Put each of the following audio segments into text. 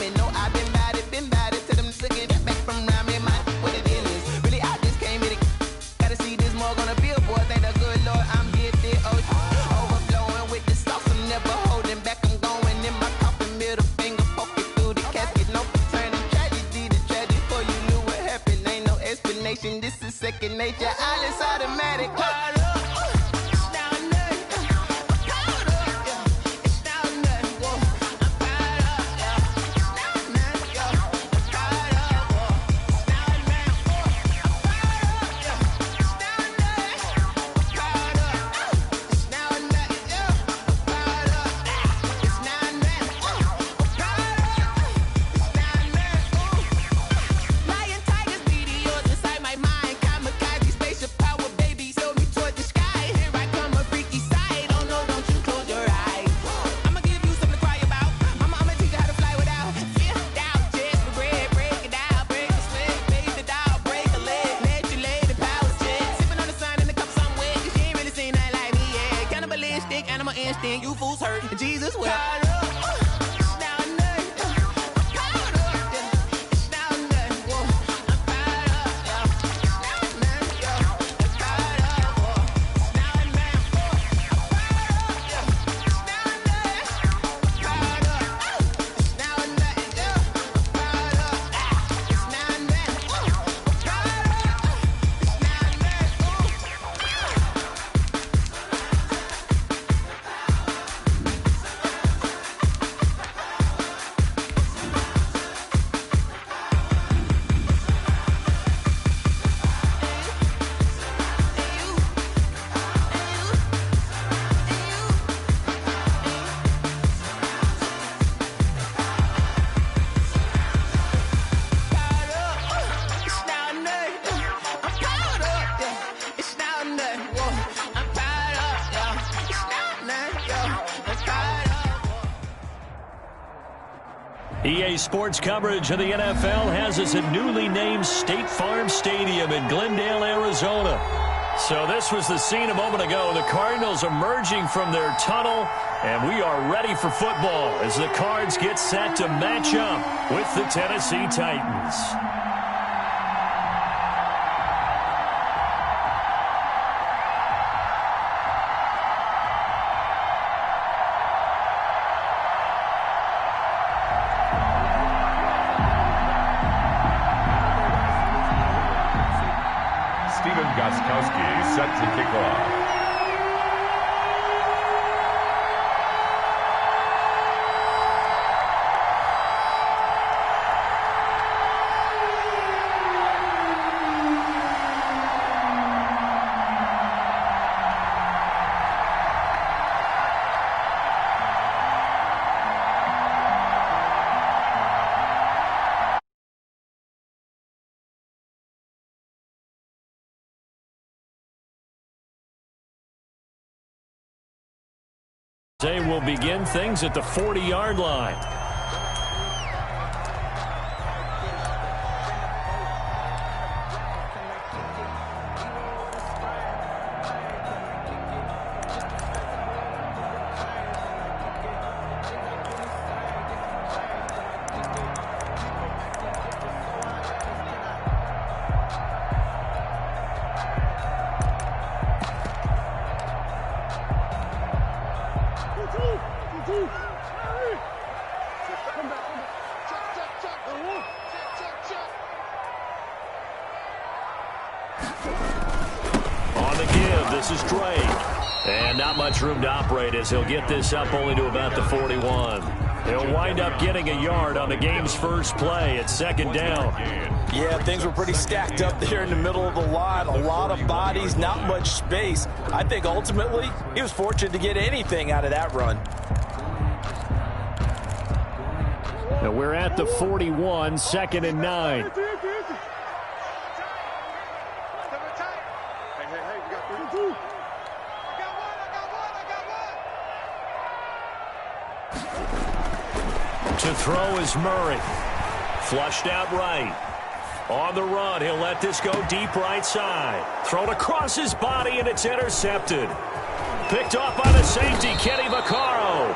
me. No, I've been bad it to them looking back from around me. My what it is. Really, I just came here to gotta see this more gonna be a boy. Thank the good Lord, I'm gifted. Overflowing with the sauce. I'm never holding back. I'm going in my coffin, middle finger poking through the casket. No turning tragedy to tragedy for you knew what happened. Ain't no explanation. This is second nature. All is automatic. You fools hurt. Jesus will. EA Sports coverage of the NFL has us at newly named State Farm Stadium in Glendale, Arizona. So this was the scene a moment ago. The Cardinals emerging from their tunnel, and we are ready for football as the Cards get set to match up with the Tennessee Titans. Set to kick off. They will begin things at the 40-yard line. On the give, this is Drake. And not much room to operate as he'll get this up only to about the 41. He'll wind up getting a yard on the game's first play at second down. Yeah, things were pretty stacked up there in the middle of the line. A lot of bodies, not much space. I think ultimately he was fortunate to get anything out of that run. Now we're at the 41, 2nd and 9. To throw is Murray. Flushed out right. On the run, he'll let this go deep right side. Thrown across his body, and it's intercepted. Picked off by the safety, Kenny Vaccaro.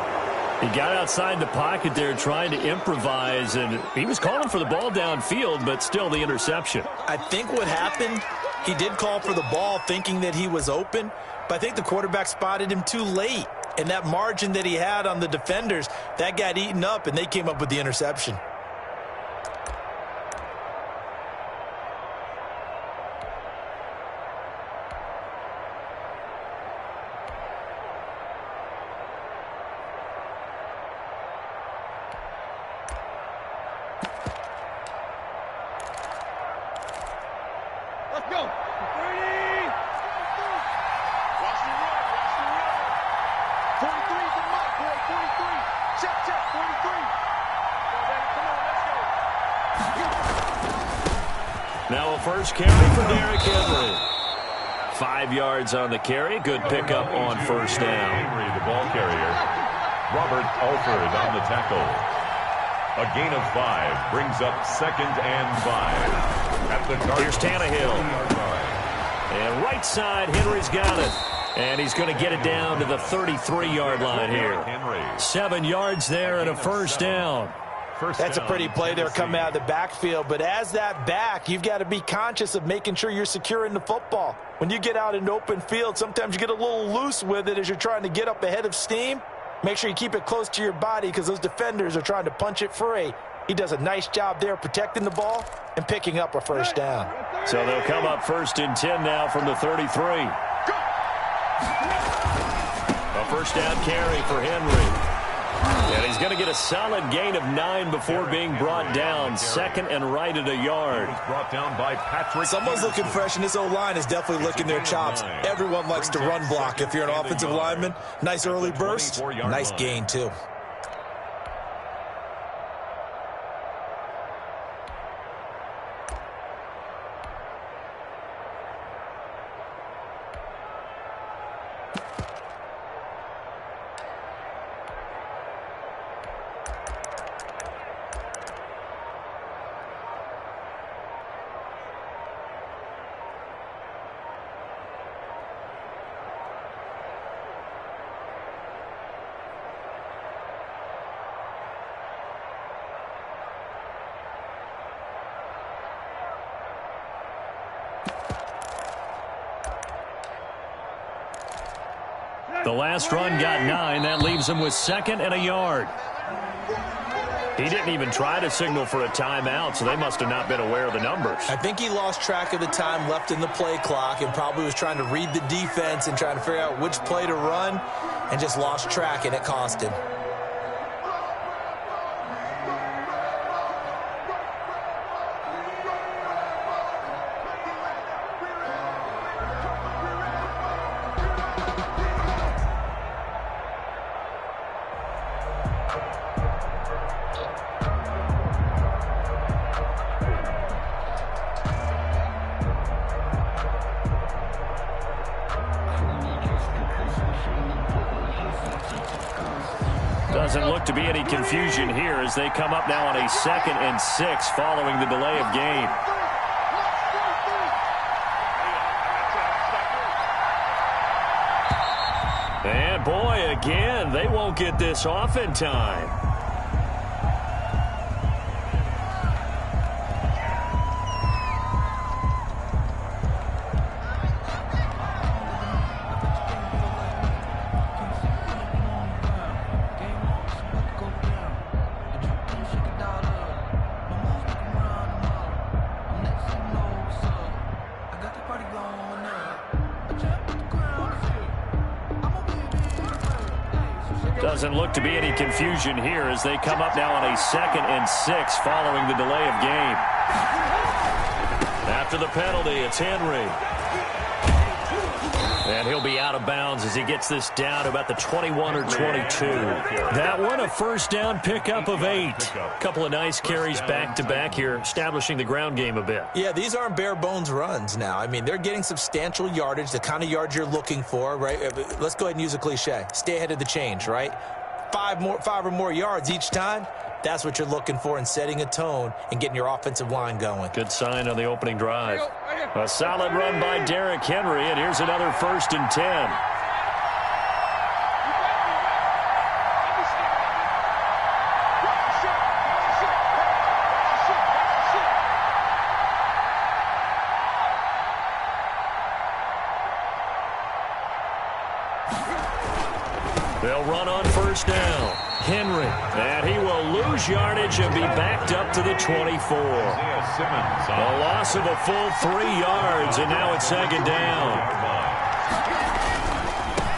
He got outside the pocket there trying to improvise, and he was calling for the ball downfield, but still the interception. I think what happened, he did call for the ball thinking that he was open, but I think the quarterback spotted him too late. And that margin that he had on the defenders, that got eaten up, and they came up with the interception. Let's go. 30. Watch the run. 43 is the mark, boy. 43. Check. 43. Come on, let's go. Now a first carry for Derrick Henry. 5 yards on the carry. Good pickup on first down. Henry, the ball carrier. Robert Alford on the tackle. A gain of 5 brings up 2nd and 5. At the Here's Tannehill. And right side, Henry's got it. And he's going to get it down to the 33-yard line here. 7 yards there and a first down. That's a pretty play there coming out of the backfield. But as that back, you've got to be conscious of making sure you're securing the football. When you get out in open field, sometimes you get a little loose with it as you're trying to get up ahead of steam. Make sure you keep it close to your body because those defenders are trying to punch it free. He does a nice job there protecting the ball and picking up a first down. So they'll come up 1st and 10 now from the 33. A first down carry for Henry. And he's going to get a solid gain of 9 before being brought down. 2nd and right at a yard. Brought down by Patrick. Someone's looking fresh, and this O-line is definitely licking their chops. Everyone likes to run block if you're an offensive lineman. Nice early burst. Nice gain, too. The last run got 9. That leaves him with 2nd and a yard. He didn't even try to signal for a timeout, so they must have not been aware of the numbers. I think he lost track of the time left in the play clock and probably was trying to read the defense and trying to figure out which play to run and just lost track, and it cost him. Doesn't look to be any confusion here as they come up now on a 2nd and 6 following the delay of game. And boy, again, they won't get this off in time. Doesn't look to be any confusion here as they come up now on a 2nd and 6 following the delay of game. After the penalty, it's Henry. And he'll be out of bounds as he gets this down to about the 21 or 22. That one a first down pickup of 8. A couple of nice carries back-to-back here, establishing the ground game a bit. Yeah, these aren't bare-bones runs now. I mean, they're getting substantial yardage, the kind of yards you're looking for, right? Let's go ahead and use a cliche. Stay ahead of the change, right? 5 or more yards each time. That's what you're looking for in setting a tone and getting your offensive line going. Good sign on the opening drive. A solid run by Derrick Henry, and here's another 1st and 10. run on first down. Henry, and he will lose yardage and be backed up to the 24. A loss of a full 3 yards, and now it's second down.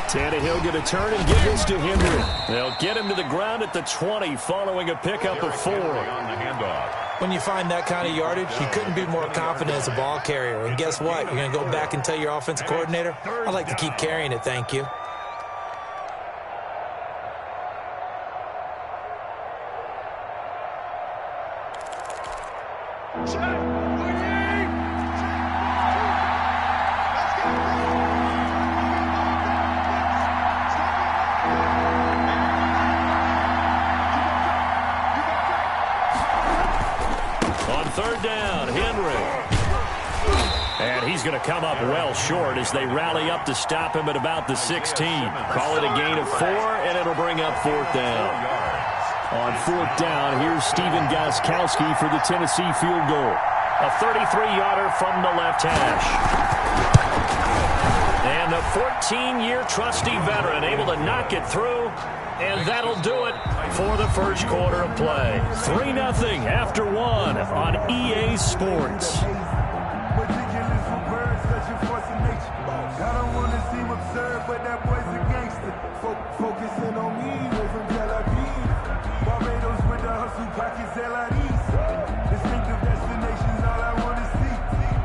Tannehill going to turn and give this to Henry. They'll get him to the ground at the 20 following a pickup of 4. When you find that kind of yardage, you couldn't be more confident as a ball carrier. And guess what? You're going to go back and tell your offensive coordinator, I'd like to keep carrying it, thank you. Third down, Henry. And he's going to come up well short as they rally up to stop him at about the 16. Call it a gain of 4, and it'll bring up 4th down. On 4th down, here's Stephen Gostkowski for the Tennessee field goal. A 33-yarder from the left hash. And the 14-year trusty veteran able to knock it through. And that'll do it for the first quarter of play. 3-0 after 1 on EA Sports. I don't want to seem absurd, but that boy's a gangster. Focusing on me, way from Tel Aviv. Barbados with the hustle, pockets LIDs. Distinctive destinations, all I want to see.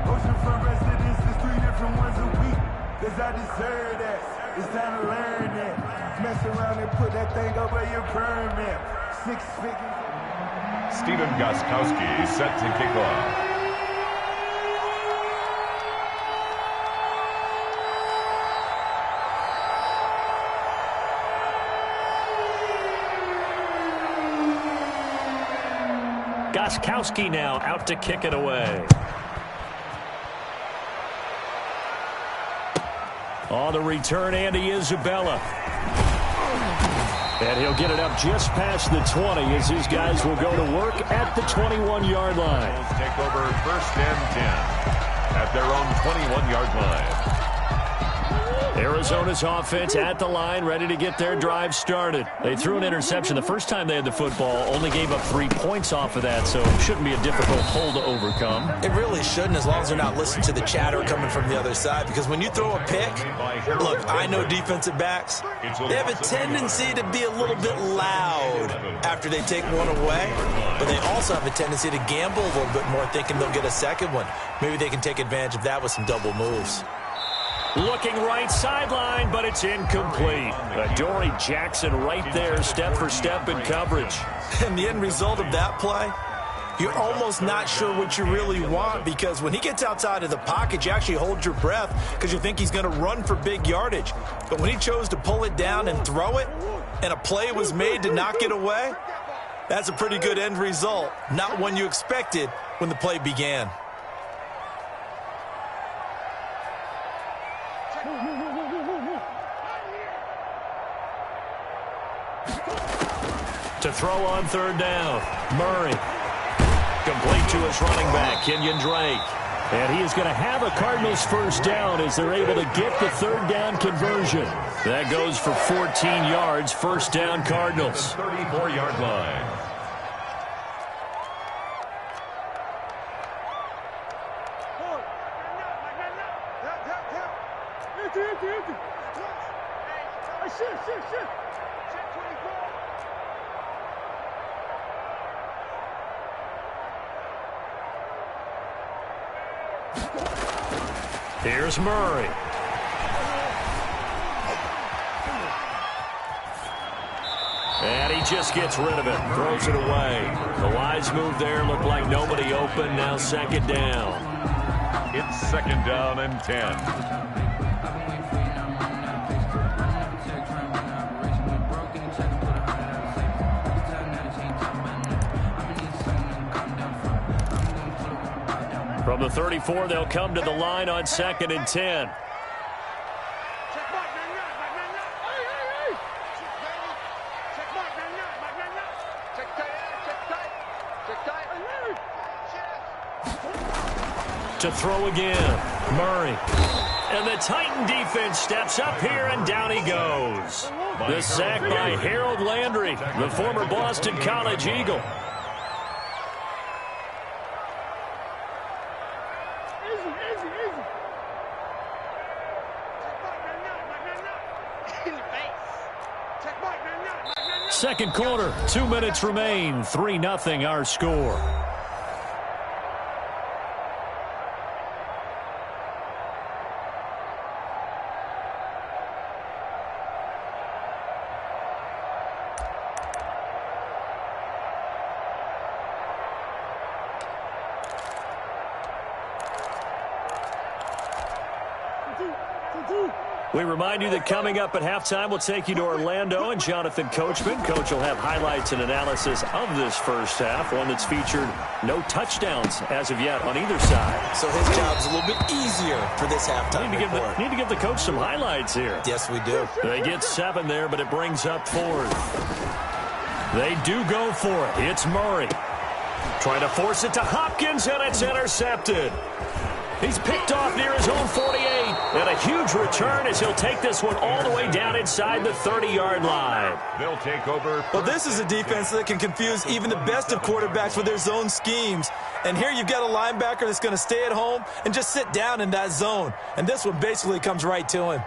Oceanfront residences, 3 different ones a week. Cause I deserve that. It's time to learn that. Mess around and put that thing over your permit. 6 figures. Stephen Gostkowski set to kick off. Gostkowski now out to kick it away. On the return, Andy Isabella. And he'll get it up just past the 20 as his guys will go to work at the 21-yard line. Take over 1st and 10 at their own 21-yard line. Arizona's offense at the line, ready to get their drive started. They threw an interception the first time they had the football, only gave up 3 points off of that, so it shouldn't be a difficult hole to overcome. It really shouldn't, as long as they're not listening to the chatter coming from the other side, because when you throw a pick, look, I know defensive backs, they have a tendency to be a little bit loud after they take one away, but they also have a tendency to gamble a little bit more, thinking they'll get a second one. Maybe they can take advantage of that with some double moves. Looking right sideline, but it's incomplete. Adoree Jackson right there, step for step in coverage. And the end result of that play, you're almost not sure what you really want, because when he gets outside of the pocket, you actually hold your breath because you think he's going to run for big yardage. But when he chose to pull it down and throw it, and a play was made to knock it away, that's a pretty good end result. Not one you expected when the play began. To throw on 3rd down, Murray. Complete to his running back, Kenyon Drake. And he is going to have a Cardinals first down as they're able to get the 3rd down conversion. That goes for 14 yards, first down Cardinals. 34-yard line. Here's Murray. And he just gets rid of it, throws it away. The wise move there, looked like nobody open, now 2nd down. It's 2nd down and 10. From the 34, they'll come to the line on 2nd and 10. To throw again, Murray. And the Titan defense steps up here, and down he goes. The sack by Harold Landry, the former Boston College Eagle. Second quarter, 2 minutes remain, 3-0 our score. We remind you that coming up at halftime, we'll take you to Orlando and Jonathan Coachman. Coach will have highlights and analysis of this first half, one that's featured no touchdowns as of yet on either side. So his job's a little bit easier for this halftime report. Need to give the coach some highlights here. Yes, we do. They get 7 there, but it brings up 4th. They do go for it. It's Murray. Trying to force it to Hopkins, and it's intercepted. He's picked off near his own 48, and a huge return as he'll take this one all the way down inside the 30-yard line. They'll take over. Well, this is a defense that can confuse even the best of quarterbacks with their zone schemes. And here you've got a linebacker that's going to stay at home and just sit down in that zone. And this one basically comes right to him.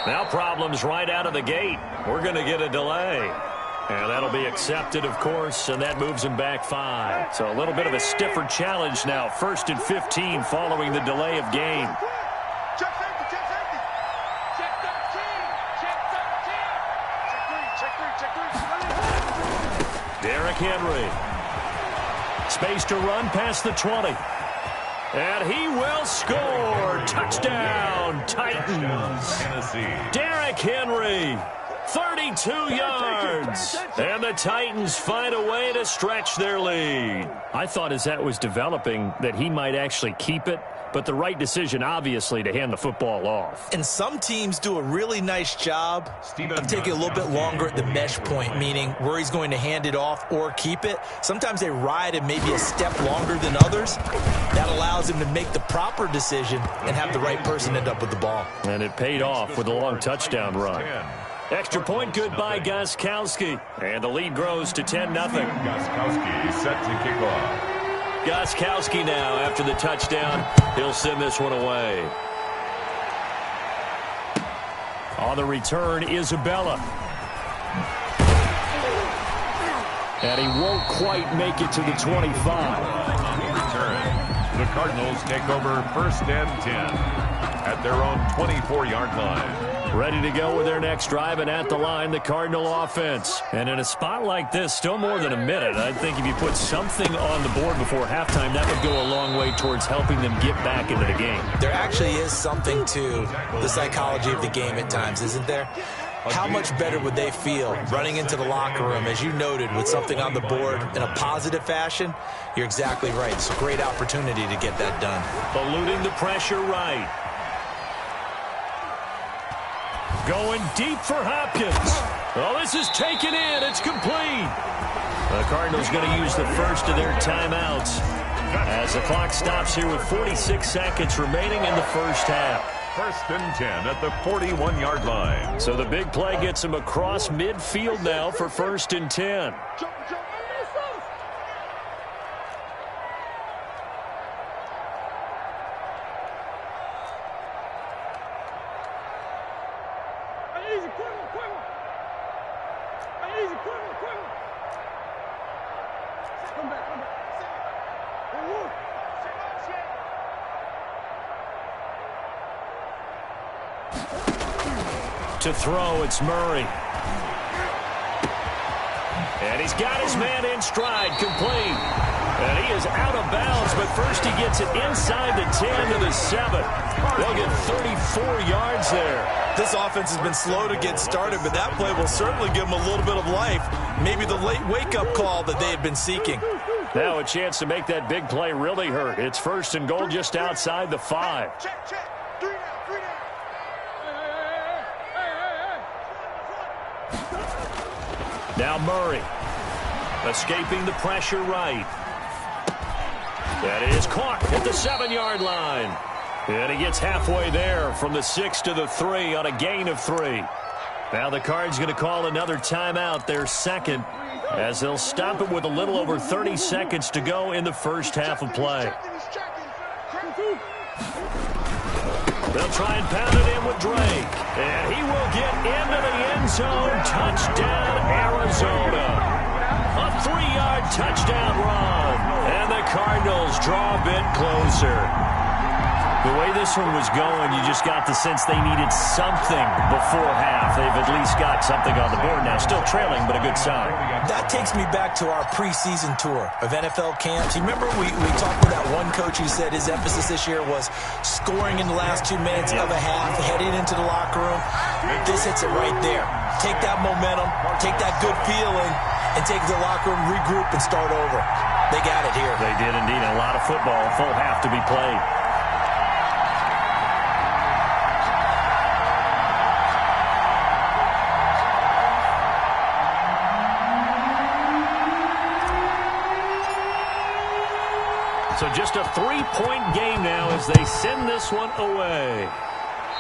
Now problems right out of the gate. We're going to get a delay. And that'll be accepted, of course, and that moves him back 5. So a little bit of a stiffer challenge now. 1st and 15 following the delay of game. Check safety, check safety. Check 13, check 13. Check 3, check 3, check 3. Derrick Henry. Space to run past the 20. And he will score. Touchdown, Titans. Tennessee. Derrick Henry, 32 yards. And the Titans find a way to stretch their lead. I thought as that was developing that he might actually keep it, but the right decision, obviously, to hand the football off. And some teams do a really nice job of taking a little bit longer at the mesh point, meaning where he's going to hand it off or keep it. Sometimes they ride it maybe a step longer than others. That allows him to make the proper decision and have the right person end up with the ball. And it paid off with a long touchdown run. Extra point good by Gostkowski. And the lead grows to 10-0. Gostkowski set to kick off. Gostkowski now, after the touchdown, he'll send this one away. On the return, Isabella. And he won't quite make it to the 25. On the return, the Cardinals take over 1st and 10 at their own 24-yard line. Ready to go with their next drive, and at the line, the Cardinal offense. And in a spot like this, still more than a minute, I think if you put something on the board before halftime, that would go a long way towards helping them get back into the game. There actually is something to the psychology of the game at times, isn't there? How much better would they feel running into the locker room, as you noted, with something on the board in a positive fashion? You're exactly right. It's a great opportunity to get that done. Eluding the pressure right. Going deep for Hopkins. Oh, this is taken in. It's complete. The Cardinals going to use the first of their timeouts as the clock stops here with 46 seconds remaining in the first half. 1st and 10 at the 41-yard line. So the big play gets him across midfield now for 1st and 10. To throw, it's Murray. And he's got his man in stride, complete. And he is out of bounds, but first he gets it inside the 10 to the 7. They'll get 34 yards there. This offense has been slow to get started, but that play will certainly give them a little bit of life. Maybe the late wake-up call that they had been seeking. Now a chance to make that big play really hurt. It's first and goal just outside the 5. Check. 3 down. Now Murray. Escaping the pressure right. That is caught at the 7-yard line. And he gets halfway there from the 6 to the 3 on a gain of 3. Now the Cards going to call another timeout, their second, as they'll stop it with a little over 30 seconds to go in the first half of play. They'll try and pound it in with Drake. And he will get into the end zone. Touchdown, Arizona. A 3-yard touchdown run. And the Cardinals draw a bit closer. The way this one was going, you just got the sense they needed something before half. They've at least got something on the board now. Still trailing, but a good sign. That takes me back to our preseason tour of NFL camps. You remember we talked with that one coach who said his emphasis this year was scoring in the last 2 minutes of a half, heading into the locker room. This hits it right there. Take that momentum, take that good feeling, and take the locker room, regroup, and start over. They got it here. They did indeed. A lot of football, full half to be played. So just a 3-point game now as they send this one away.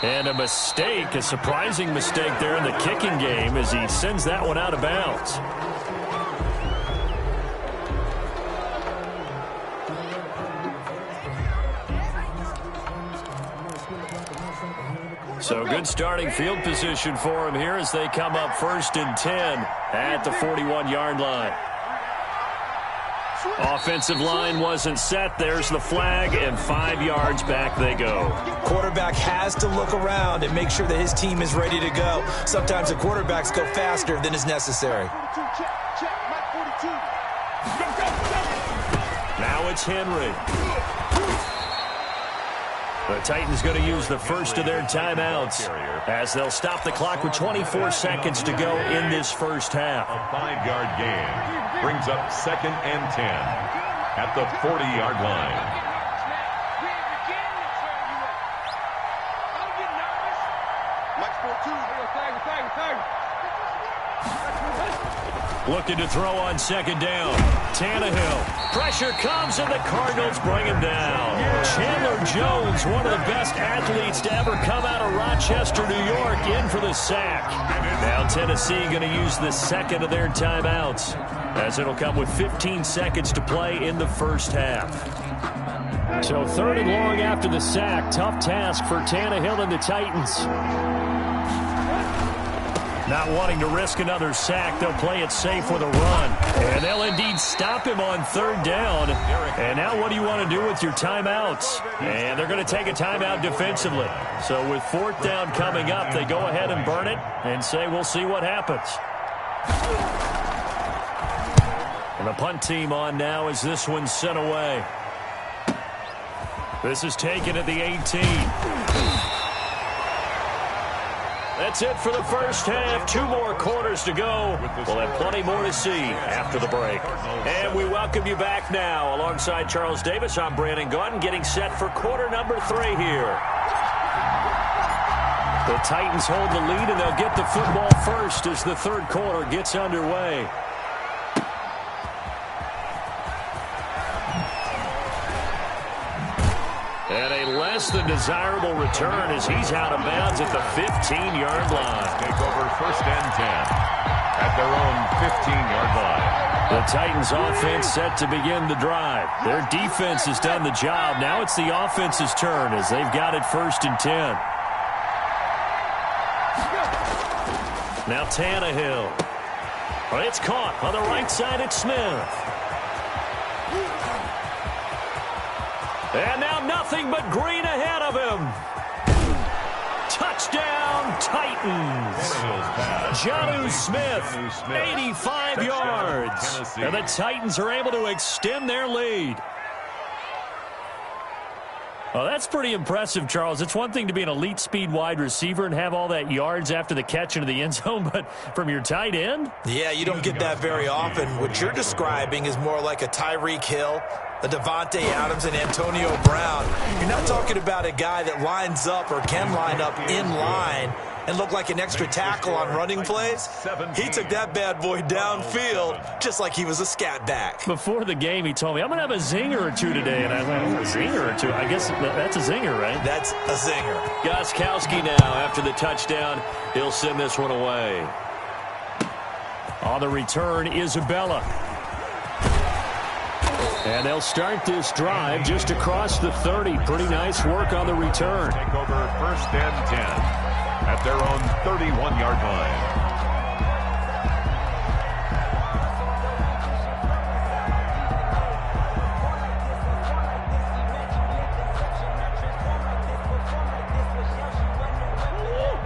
And a mistake, a surprising mistake there in the kicking game as he sends that one out of bounds. So good starting field position for him here as they come up first and 10 at the 41-yard line. Offensive line wasn't set. There's the flag, and 5 yards back they go. Quarterback has to look around and make sure that his team is ready to go. Sometimes the quarterbacks go faster than is necessary. Now it's Henry. The Titans going to use the first of their timeouts as they'll stop the clock with 24 seconds to go in this first half. A 5-yard gain brings up second and 10 at the 40-yard line. Looking to throw on second down. Tannehill. Pressure comes, and the Cardinals bring him down. Chandler Jones, one of the best athletes to ever come out of Rochester, New York, in for the sack. Now Tennessee going to use the second of their timeouts, as it'll come with 15 seconds to play in the first half. So 3rd and long after the sack. Tough task for Tannehill and the Titans. Not wanting to risk another sack, they'll play it safe with a run. And they'll indeed stop him on 3rd down. And now what do you want to do with your timeouts? And they're going to take a timeout defensively. So with 4th down coming up, they go ahead and burn it and say we'll see what happens. And the punt team on now as this one's sent away. This is taken at the 18. That's it for the first half. 2 more quarters to go. We'll have plenty more to see after the break. And we welcome you back now. Alongside Charles Davis, I'm Brandon Gaudin, getting set for quarter number 3 here. The Titans hold the lead, and they'll get the football first as the 3rd quarter gets underway. And a less than desirable return as he's out of bounds at the 15-yard line. Take over 1st and 10 at their own 15-yard line. The Titans offense set to begin the drive. Their defense has done the job. Now it's the offense's turn as they've got it 1st and 10. Now Tannehill. Well, it's caught on the right side at Smith. And now nothing but green ahead of him. Touchdown, Titans. Jonnu Smith, 85 yards. And the Titans are able to extend their lead. Oh, that's pretty impressive, Charles. It's one thing to be an elite speed wide receiver and have all that yards after the catch into the end zone, but from your tight end? Yeah, you don't get that very often. What you're describing is more like a Tyreek Hill, a Devontae Adams, and Antonio Brown. You're not talking about a guy that lines up or can line up in line and look like an extra tackle on running plays. He took that bad boy downfield just like he was a scat back. Before the game, he told me, I'm going to have a zinger or two today. And I thought, a zinger or two? I guess that's a zinger, right? That's a zinger. Gostkowski now, after the touchdown, he'll send this one away. On the return, Isabella. And they'll start this drive just across the 30. Pretty nice work on the return. Take over first and 10 at their own 31-yard line.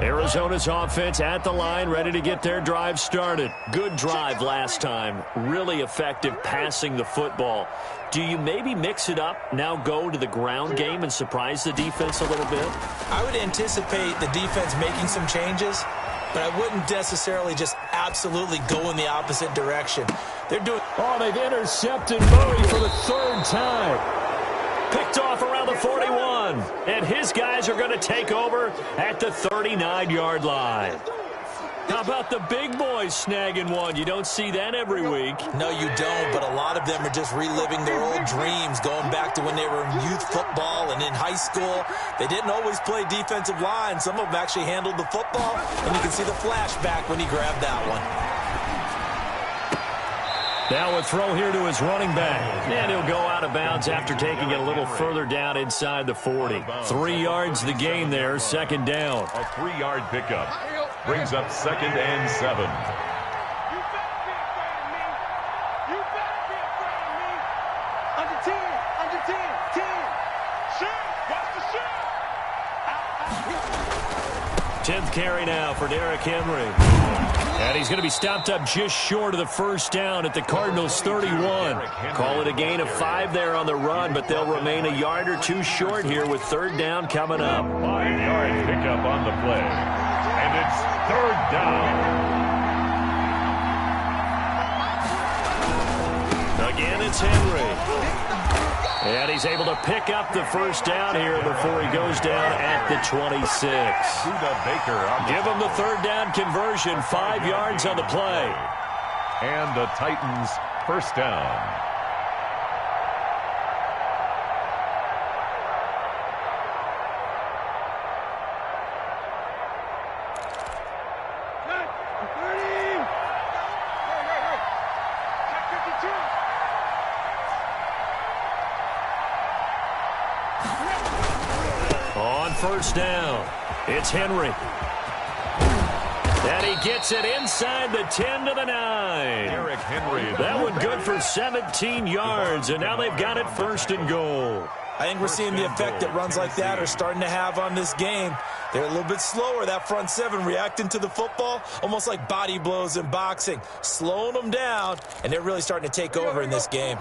Arizona's offense at the line, ready to get their drive started. Good drive last time. Really effective passing the football. Do you maybe mix it up, now go to the ground game and surprise the defense a little bit? I would anticipate the defense making some changes, but I wouldn't necessarily just absolutely go in the opposite direction. They're doing... Oh, they've intercepted Murray for the third time. Picked off around the 41. And his guys are going to take over at the 39-yard line. How about the big boys snagging one? You don't see that every week. No, you don't, but a lot of them are just reliving their old dreams, going back to when they were in youth football and in high school. They didn't always play defensive line. Some of them actually handled the football, and you can see the flashback when he grabbed that one. Now a throw here to his running back. And he'll go out of bounds after taking it a little further down inside the 40. 3 yards the gain there, second down. A 3-yard pickup brings up second and 7. You better be afraid of me. You better be afraid of me. Under 10, under 10, 10. Shoot, watch the shoot. Out. 10th carry now for Derrick Henry. And he's going to be stopped up just short of the first down at the Cardinals' 31. Call it a gain of 5 there on the run, but they'll remain a yard or two short here with third down coming up. 5-yard pickup on the play. And it's third down. Again, it's Henry. And he's able to pick up the first down here before he goes down at the 26. Give him the third down conversion, 5 yards on the play. And the Titans first down. First down. It's Henry. And he gets it inside the 10 to the 9. Derrick Henry. That one good for 17 yards, and now they've got it first and goal. I think we're seeing the effect that runs like that are starting to have on this game. They're a little bit slower, that front seven, reacting to the football, almost like body blows in boxing, slowing them down, and they're really starting to take over in this game.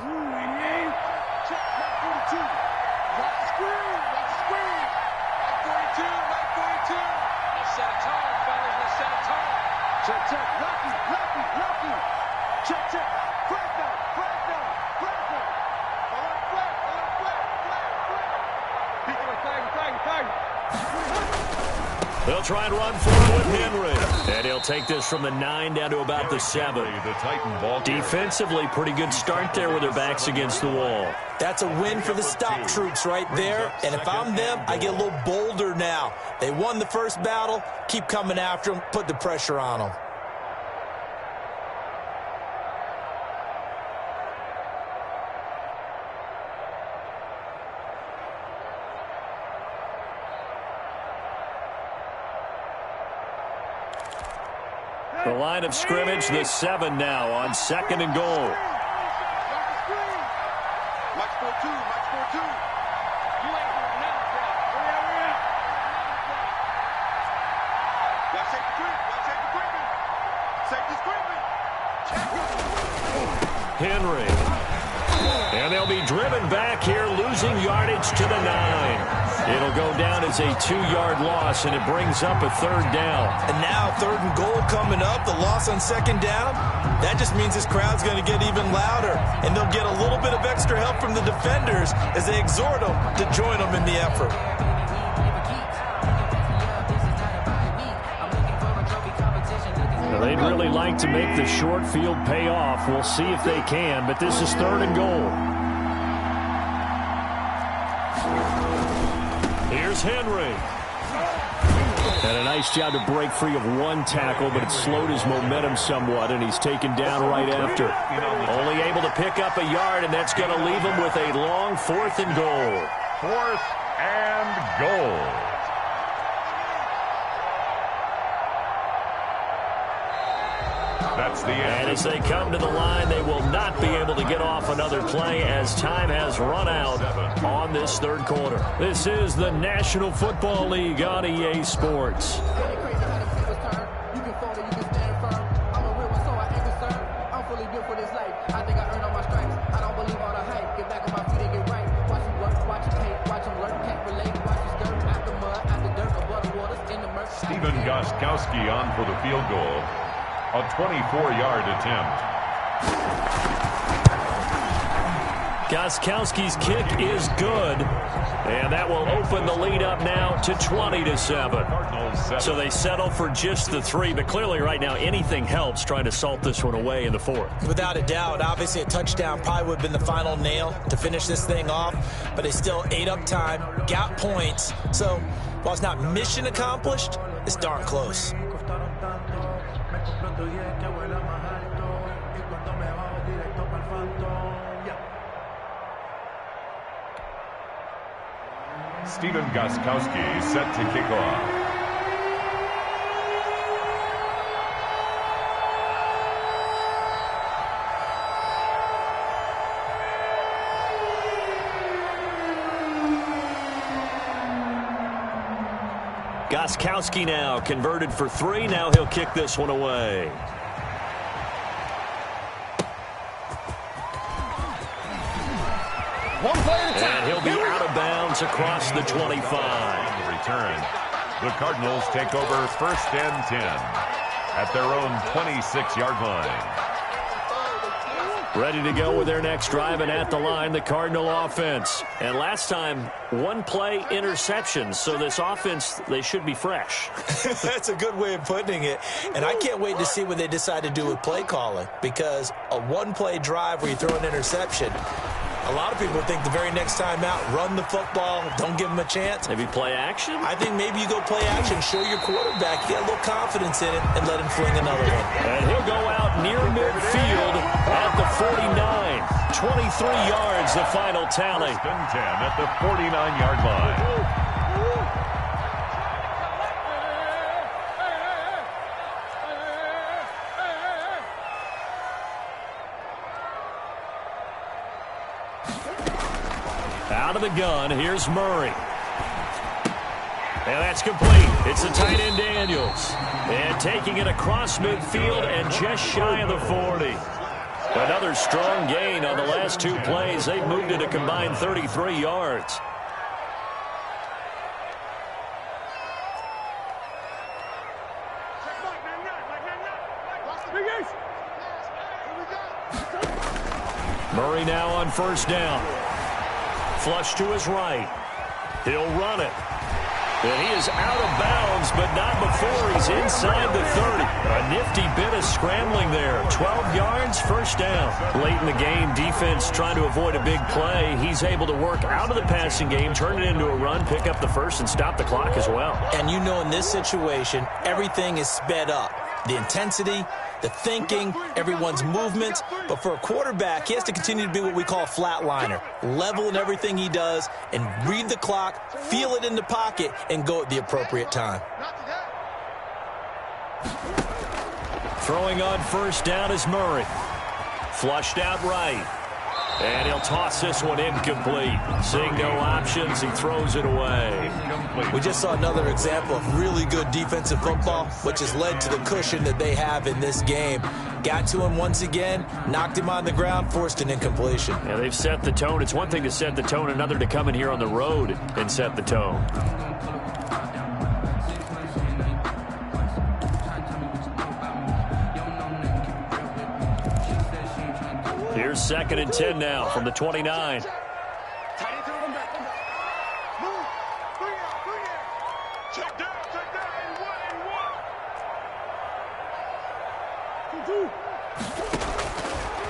They'll try and run forward with Henry. And he'll take this from the 9 down to about the 7. Defensively, pretty good start there with their backs against the wall. That's a win for the stop troops right there. And if I'm them, I get a little bolder now. They won the first battle. Keep coming after them. Put the pressure on them. The line of scrimmage, the 7 now on second and goal. Watch 4-2, watch 4-2. You ain't doing nothing, bro. Henry. And they'll be driven back here, losing yardage to the 9. It'll go down as a 2-yard loss, and it brings up a 3rd down. And now 3rd and goal coming up, the loss on 2nd down. That just means this crowd's going to get even louder, and they'll get a little bit of extra help from the defenders as they exhort them to join them in the effort. They'd really like to make the short field pay off. We'll see if they can, but this is 3rd and goal. Here's Henry. And a nice job to break free of one tackle, but it slowed his momentum somewhat, and he's taken down right after. Only able to pick up a yard, and that's going to leave him with a long 4th and goal. 4th and goal. That's the end. And as they come to the line, they will not be able to get off another play as time has run out on this 3rd quarter. This is the National Football League on EA Sports. Stephen Gostkowski on for the field goal. A 24-yard attempt. Gostkowski's kick is good, and that will open the lead up now to 20-7. So they settle for just the 3, but clearly right now anything helps trying to salt this one away in the 4th. Without a doubt, obviously a touchdown probably would have been the final nail to finish this thing off, but they still ate up time, got points. So while it's not mission accomplished, it's darn close. Stephen Gostkowski set to kick off. Gostkowski now converted for 3. Now he'll kick this one away. And he'll be out of bounds across the 25. Return. The Cardinals take over 1st and 10 at their own 26-yard line. Ready to go with their next drive, and at the line, the Cardinal offense. And last time, 1-play interception, so this offense, they should be fresh. That's a good way of putting it. And I can't wait to see what they decide to do with play calling, because a 1-play drive where you throw an interception, a lot of people think the very next time out, run the football, don't give them a chance. Maybe play action? I think maybe you go play action, show your quarterback, get a little confidence in it, and let him fling another one. And he'll go out near midfield at the 49. 23 yards, the final tally. 1st and 10 at the 49-yard line. Out of the gun, here's Murray. And that's complete. It's the tight end Daniels. And taking it across midfield and just shy of the 40. Another strong gain on the last 2 plays. They've moved it a combined 33 yards. Murray now on 1st down. Flush to his right. He'll run it. And he is out of bounds, but not before he's inside the 30. A nifty bit of scrambling there. 12 yards, 1st down. Late in the game, defense trying to avoid a big play. He's able to work out of the passing game, turn it into a run, pick up the 1st, and stop the clock as well. And you know in this situation, everything is sped up. The intensity, the thinking, everyone's movement. But for a quarterback, he has to continue to be what we call a flatliner. Level in everything he does and read the clock, feel it in the pocket, and go at the appropriate time. Throwing on 1st down is Murray. Flushed out right. And he'll toss this one incomplete. Seeing no options, he throws it away. We just saw another example of really good defensive football, which has led to the cushion that they have in this game. got to him once again, knocked him on the ground, forced an incompletion. Yeah, they've set the tone. It's one thing to set the tone, another to come in here on the road and set the tone. Here's 2nd and 10 now from the 29.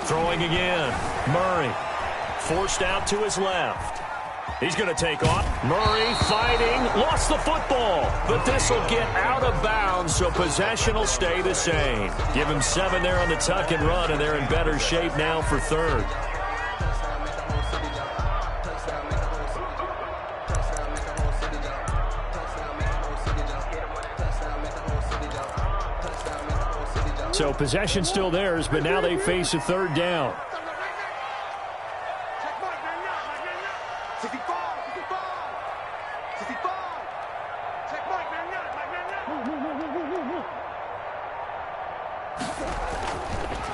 Throwing again. Murray forced out to his left. He's going to take off. Murray fighting. Lost the football. But this will get out of bounds, so possession will stay the same. Give him 7 there on the tuck and run, and they're in better shape now for 3rd. So possession still theirs, but now they face a 3rd down.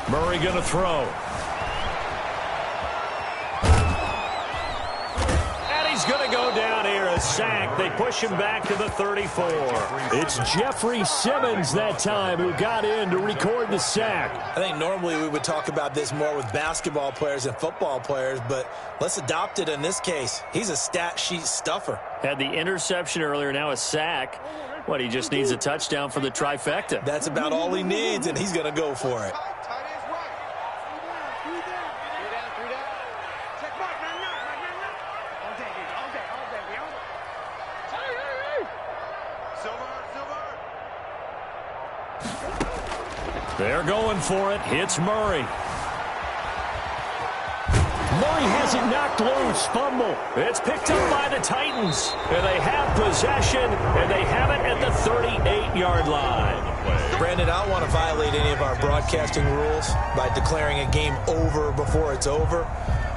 Murray going to throw. And he's going to go down here, a sack. They push him back to the 34. It's Jeffrey Simmons that time who got in to record the sack. I think normally we would talk about this more with basketball players and football players, but let's adopt it in this case. He's a stat sheet stuffer. Had the interception earlier, now a sack. What, he just needs a touchdown for the trifecta. That's about all he needs, and he's going to go for it. They're going for it. Hits Murray. Murray has it knocked loose. Fumble. It's picked up by the Titans. And they have possession, and they have it at the 38-yard line. Brandon, I don't want to violate any of our broadcasting rules by declaring a game over before it's over.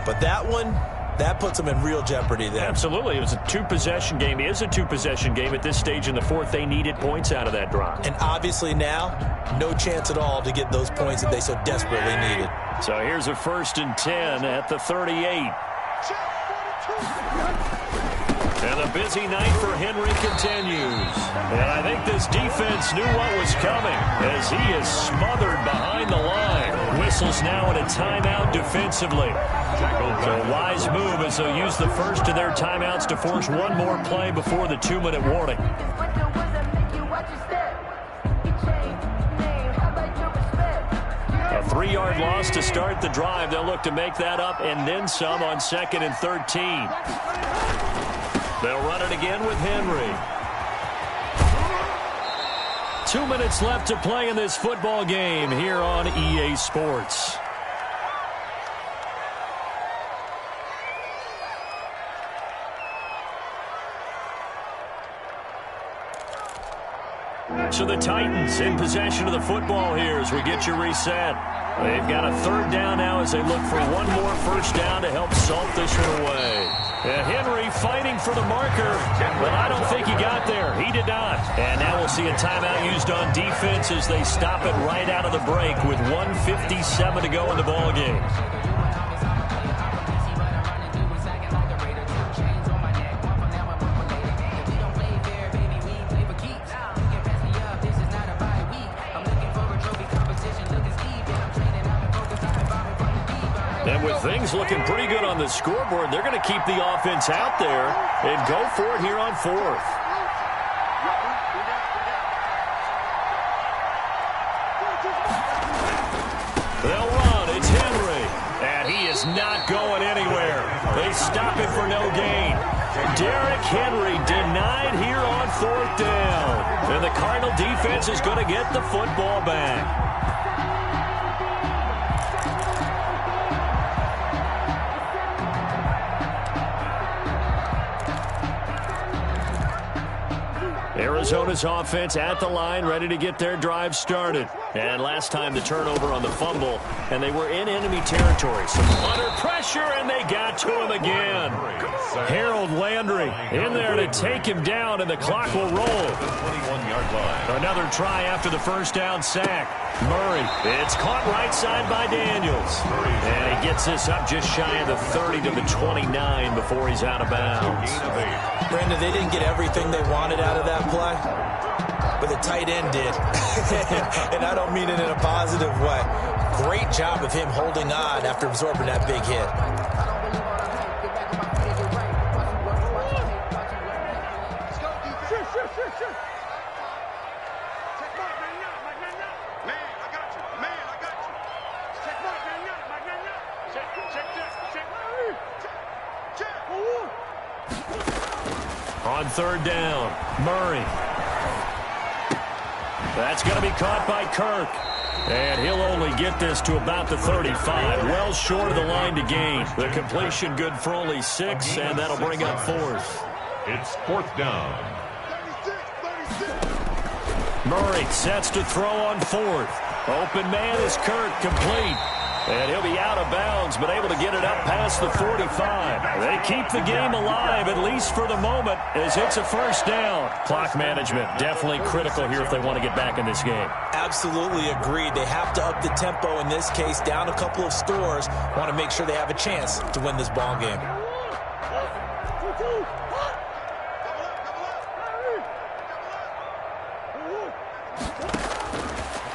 But that one, that puts them in real jeopardy there. Absolutely. It was a 2-possession game. It is a 2-possession game at this stage in the 4th. They needed points out of that drive. And obviously now, no chance at all to get those points that they so desperately needed. So here's a 1st and 10 at the 38. And the busy night for Henry continues. And I think this defense knew what was coming as he is smothered behind the line. Whistles now in a timeout defensively. So a wise move as they'll use the first of their timeouts to force one more play before the 2-minute warning. A 3-yard loss to start the drive. They'll look to make that up and then some on 2nd and 13. They'll run it again with Henry. 2 minutes left to play in this football game here on EA Sports. So the Titans in possession of the football here as we get you reset. They've got a 3rd down now as they look for one more 1st down to help salt this one away. And Henry fighting for the marker, but I don't think he got there. He did not. And now we'll see a timeout used on defense as they stop it right out of the break with 1:57 to go in the ballgame. And with things looking pretty good on the scoreboard, they're going to keep the offense out there and go for it here on 4th. They'll run. It's Henry. And he is not going anywhere. They stop it for no gain. Derrick Henry denied here on 4th down. And the Cardinal defense is going to get the football back. Arizona's offense at the line, ready to get their drive started. And last time the turnover on the fumble, and they were in enemy territory. So under pressure, and they got to him again. Harold Landry in there to take him down, and the clock will roll. 21-yard line. Another try after the first down sack. Murray, it's caught right side by Daniels. And he gets this up just shy of the 30 to the 29 before he's out of bounds. Brandon, they didn't get everything they wanted out of that play, but the tight end did. And I don't mean it in a positive way. Great job of him holding on after absorbing that big hit. On third down, Murray. That's going to be caught by Kirk. And he'll only get this to about the 35. Well short of the line to gain. The completion good for only 6, and that'll bring up fourth. It's fourth down. Murray sets to throw on fourth. Open man is Kirk, complete. And he'll be out of bounds, but able to get it up past the 45. They keep the game alive, at least for the moment, as it's a first down. Clock management definitely critical here if they want to get back in this game. Absolutely agreed. They have to up the tempo in this case, down a couple of scores. Want to make sure they have a chance to win this ball game.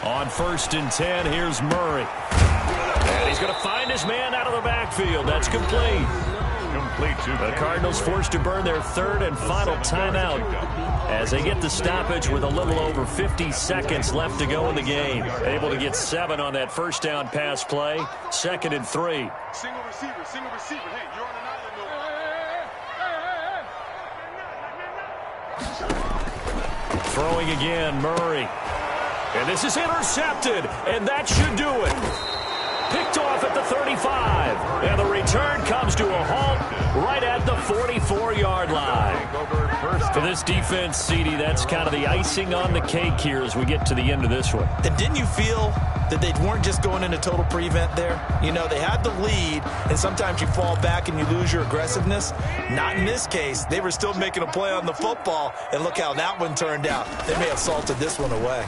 On 1st and 10, here's Murray. And he's going to find his man out of the backfield. That's complete. The Cardinals forced to burn their third and final timeout as they get the stoppage with a little over 50 seconds left to go in the game. Able to get 7 on that first down pass play. 2nd and 3. Single receiver. Hey, you're on an island, Throwing again, Murray. And this is intercepted, and that should do it. Picked off at the 35, and the return comes to a halt right at the 44-yard line. For this defense, CD, that's kind of the icing on the cake here as we get to the end of this one. And didn't you feel that they weren't just going into total prevent there? You know, they had the lead, and sometimes you fall back and you lose your aggressiveness. Not in this case. They were still making a play on the football, and look how that one turned out. They may have salted this one away.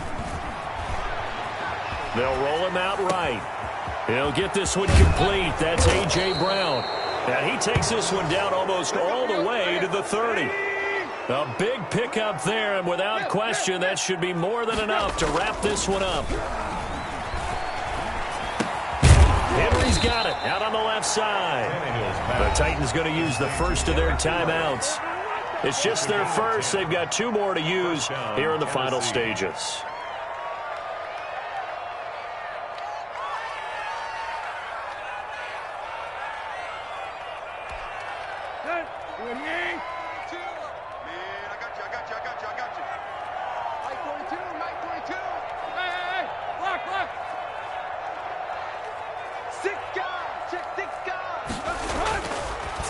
They'll roll him out right. He'll get this one complete. That's A.J. Brown. And he takes this one down almost all the way to the 30. A big pickup there, and without question, that should be more than enough to wrap this one up. Henry's got it out on the left side. The Titans going to use the first of their timeouts. It's just their first. They've got 2 more to use here in the final stages.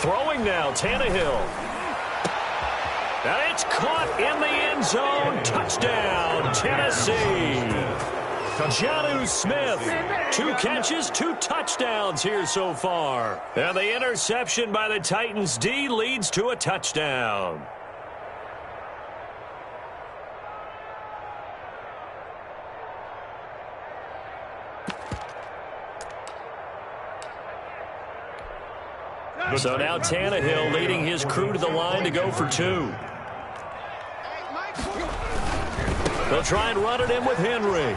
Throwing now, Tannehill. And it's caught in the end zone. Touchdown, Tennessee. Jonnu Smith, 2 catches, 2 touchdowns here so far. And the interception by the Titans D leads to a touchdown. So now Tannehill leading his crew to the line to go for 2. They'll try and run it in with Henry.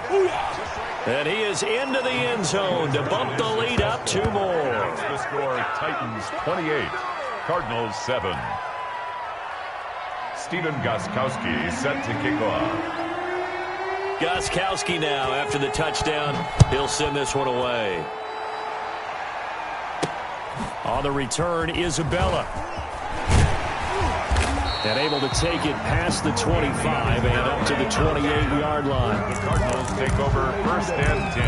And he is into the end zone to bump the lead up 2 more. The score, Titans 28, Cardinals 7. Stephen Gostkowski set to kick off. Gostkowski now after the touchdown. He'll send this one away. On the return, Isabella. And able to take it past the 25 and up to the 28-yard line. The Cardinals take over 1st and 10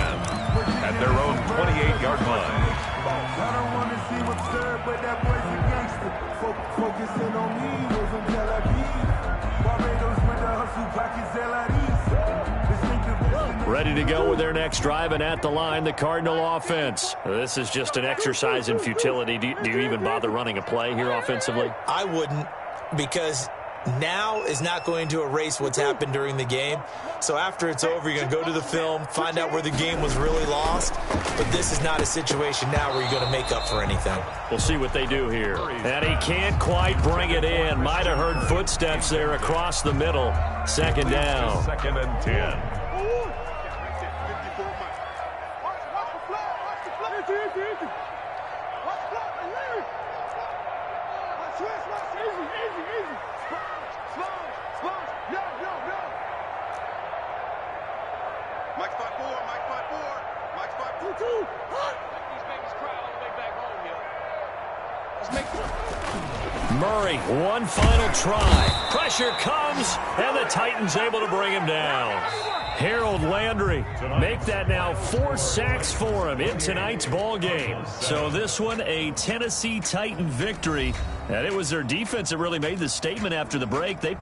at their own 28-yard line. I don't want to seem absurd, but that boy's a gangster. Focusing on me, we're from Tel Aviv. Barbados with the hustle, pockets LIDs. Distinctive ready to go with their next drive, and at the line, the Cardinal offense. This is just an exercise in futility. Do you even bother running a play here offensively? I wouldn't, because now is not going to erase what's happened during the game. So after it's over, you're going to go to the film, find out where the game was really lost. But this is not a situation now where you're going to make up for anything. We'll see what they do here. And he can't quite bring it in. Might have heard footsteps there across the middle. Second down. Second and 10. Murray, one final try. Pressure comes, and the Titans able to bring him down. Harold Landry make that now 4 sacks for him in tonight's ball game. So this one, a Tennessee Titan victory. And it was their defense that really made the statement after the break. They